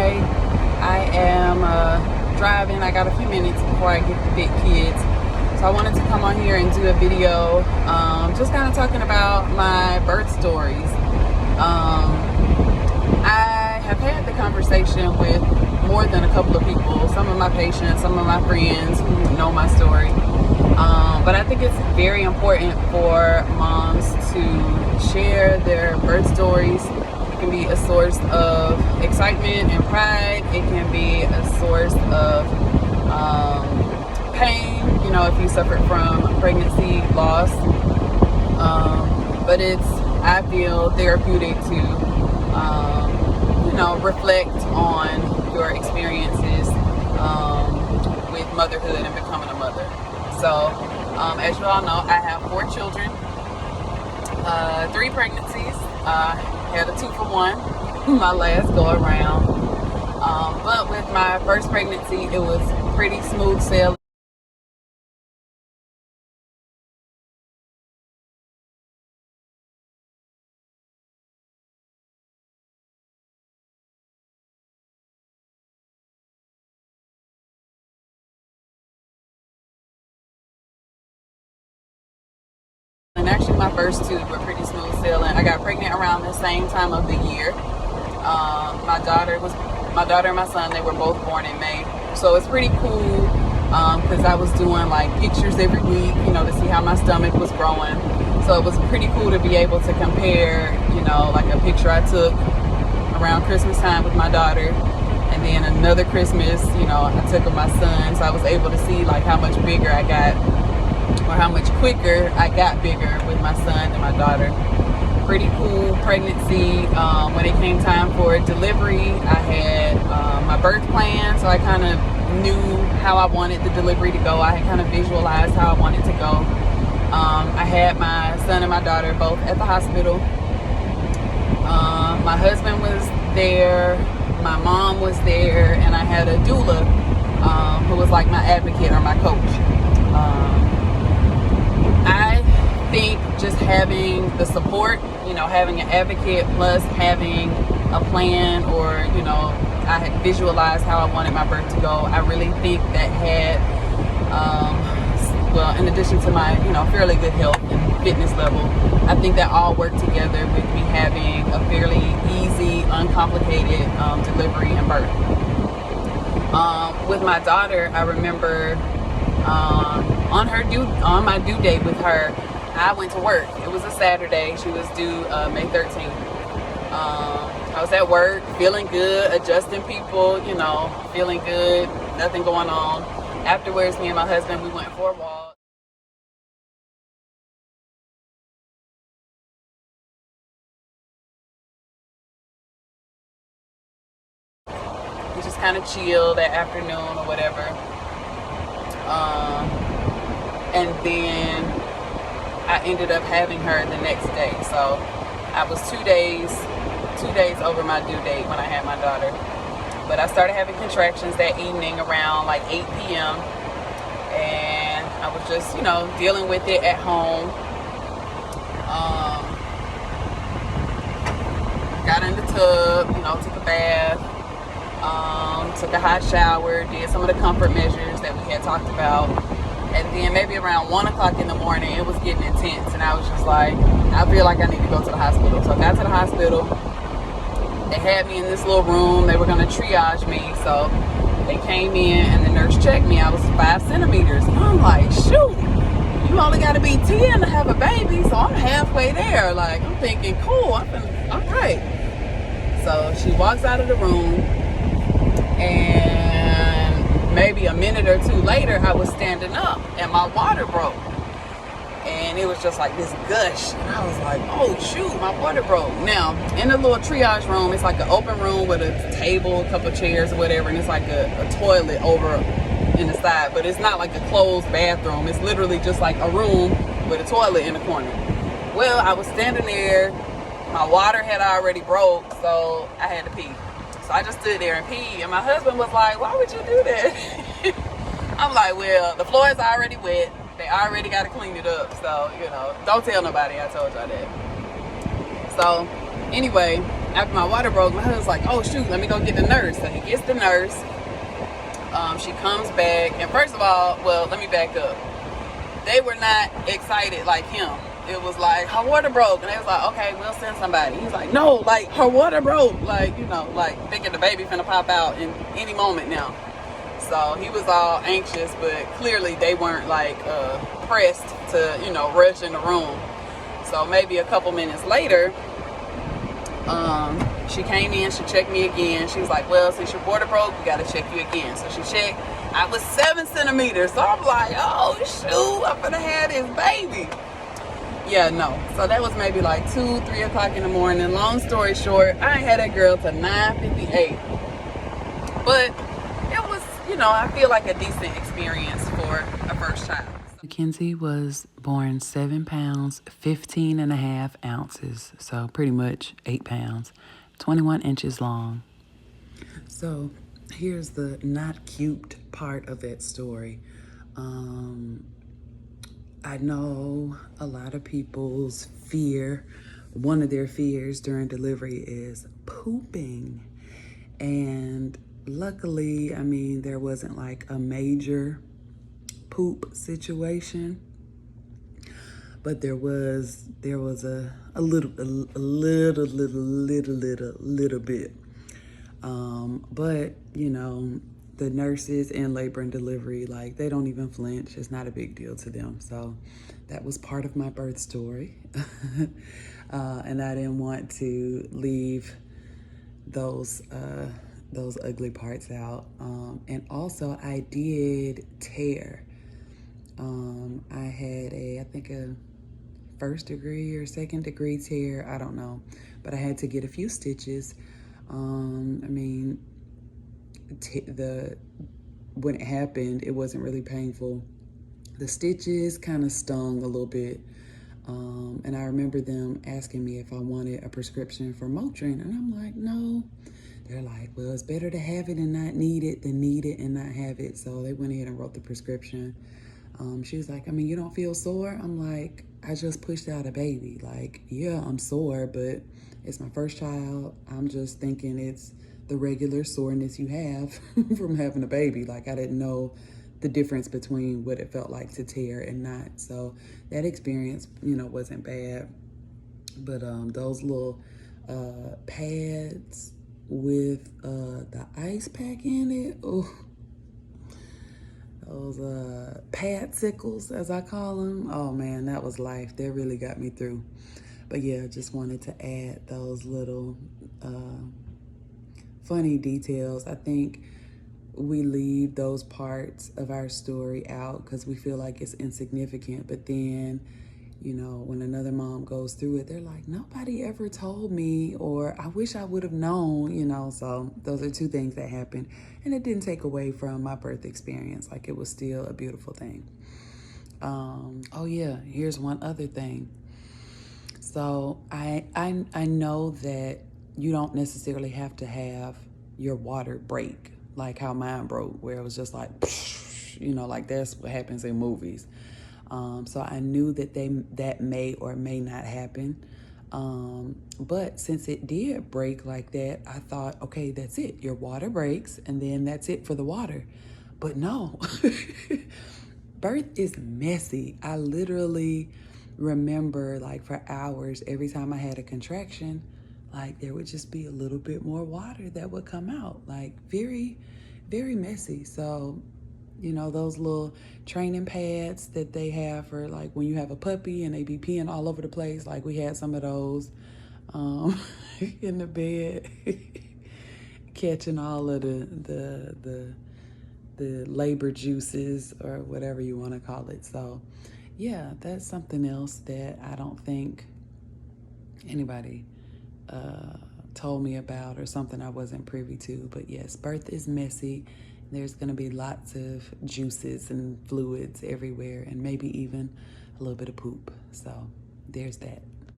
today. I am driving. I got a few minutes before I get the big kids. So I wanted to come on here and do a video just kind of talking about my birth stories. I have had the conversation with more than a couple of people, some of my patients, some of my friends who know my story. But I think it's very important for moms to share their birth stories. It can be a source of excitement and pride. It can be a source of pain, you know, if you suffered from pregnancy loss. But it's, I feel, therapeutic to, you know, reflect on your experiences with motherhood and becoming a mother. So, as you all know, I have 4 children, 3 pregnancies. Had a 2-for-1 my last go around. But with my first pregnancy, it was pretty smooth sailing. And actually my first 2 were pretty smooth sailing. I got pregnant around the same time of the year. My daughter and my son, they were both born in May. So it's pretty cool because I was doing like pictures every week, you know, to see how my stomach was growing. So it was pretty cool to be able to compare, you know, like a picture I took around Christmas time with my daughter, and then another Christmas, you know, I took of my son. So I was able to see like how much bigger I got, or how much quicker I got bigger with my son and my daughter. Pretty cool pregnancy. When it came time for delivery, I had my birth plan, so I kind of knew how I wanted the delivery to go. I had kind of visualized how I wanted to go. I had my son and my daughter both at the hospital. My husband was there, my mom was there, and I had a doula who was like my advocate or my coach. I think just having the support, you know, having an advocate plus having a plan, or, you know, I had visualized how I wanted my birth to go. I really think that had, well, in addition to my, you know, fairly good health and fitness level, I think that all worked together with me having a fairly easy, uncomplicated delivery and birth. With my daughter, I remember on my due date with her, I went to work. It was a Saturday. She was due May 13th. I was at work, feeling good, adjusting people, you know, feeling good, nothing going on. Afterwards, me and my husband, we went for a walk. We just kind of chilled that afternoon or whatever. And then I ended up having her the next day. So I was 2 days over my due date when I had my daughter. But I started having contractions that evening around like 8 p.m. And I was just, you know, dealing with it at home. Got in the tub, you know, took a bath, took a hot shower, did some of the comfort measures that we had talked about. And then maybe around 1 o'clock in the morning, it was getting intense. And I was just like, I feel like I need to go to the hospital. So I got to the hospital. They had me in this little room. They were going to triage me. So they came in and the nurse checked me. I was 5 centimeters. And I'm like, shoot, you only got to be 10 to have a baby. So I'm halfway there. Like, I'm thinking, cool, all right. So she walks out of the room, and maybe a minute or 2 later, I was standing up and my water broke. And it was just like this gush. And I was like, oh shoot, my water broke. Now, in the little triage room, it's like an open room with a table, a couple chairs or whatever, and it's like a toilet over in the side. But it's not like a closed bathroom. It's literally just like a room with a toilet in the corner. Well, I was standing there. My water had already broke, so I had to pee. So I just stood there and peed. And my husband was like, why would you do that? I'm like, well, the floor is already wet. They already got to clean it up. So, you know, don't tell nobody I told y'all that. So Anyway, after my water broke, my husband's like, oh shoot, let me go get the nurse. So he gets the nurse. She comes back, and first of all, well, let me back up. They were not excited like him. It was like, her water broke, and they was like, okay, we'll send somebody. He's like, no, like, her water broke, like, you know, like thinking the baby finna pop out in any moment now. So he was all anxious, but clearly they weren't like pressed to, you know, rush in the room. So maybe a couple minutes later, she came in, she checked me again. She was like, well, since your water broke, we gotta check you again. So she checked. I was 7 centimeters. So I'm like, oh shoot, I'm gonna have this baby. Yeah, no. So that was maybe like 2, 3 o'clock in the morning. Long story short, I ain't had that girl till 9:58. But it was, you know, I feel like a decent experience for a first child. Mackenzie was born 7 pounds, 15 and a half ounces. So pretty much 8 pounds, 21 inches long. So here's the not cute part of that story. I know a lot of people's fear, one of their fears during delivery is pooping. And luckily, I mean, there wasn't like a major poop situation, but there was a little bit. But you know, the nurses in labor and delivery, like, they don't even flinch. It's not a big deal to them. So that was part of my birth story. And I didn't want to leave those ugly parts out. And also I did tear. I had I think a 1st degree or 2nd degree tear. I don't know, but I had to get a few stitches. I mean, when it happened, it wasn't really painful. The stitches kind of stung a little bit. And I remember them asking me if I wanted a prescription for Motrin, and I'm like, no. They're like, well, it's better to have it and not need it than need it and not have it. So they went ahead and wrote the prescription. She was like, I mean, you don't feel sore? I'm like, I just pushed out a baby. Like, yeah, I'm sore, but it's my first child. I'm just thinking it's the regular soreness you have from having a baby. Like, I didn't know the difference between what it felt like to tear and not. So that experience, you know, wasn't bad. But those little pads with the ice pack in it, oh, those padsicles, as I call them, oh man, that was life. That really got me through. But yeah, just wanted to add those little funny details. I think we leave those parts of our story out because we feel like it's insignificant. But then, you know, when another mom goes through it, they're like, nobody ever told me, or I wish I would have known, you know. So those are 2 things that happened. And it didn't take away from my birth experience. Like, it was still a beautiful thing. Oh yeah, here's one other thing. So I know that you don't necessarily have to have your water break like how mine broke, where it was just like, you know, like that's what happens in movies. So I knew that that may or may not happen. But since it did break like that, I thought, okay, that's it. Your water breaks and then that's it for the water. But no, birth is messy. I literally remember, like, for hours, every time I had a contraction, like, there would just be a little bit more water that would come out, like, very, very messy. So, you know, those little training pads that they have for, like, when you have a puppy and they be peeing all over the place, like, we had some of those in the bed, catching all of the labor juices or whatever you want to call it. So yeah, that's something else that I don't think anybody told me about, or something I wasn't privy to. But yes, birth is messy. There's going to be lots of juices and fluids everywhere, and maybe even a little bit of poop. So there's that.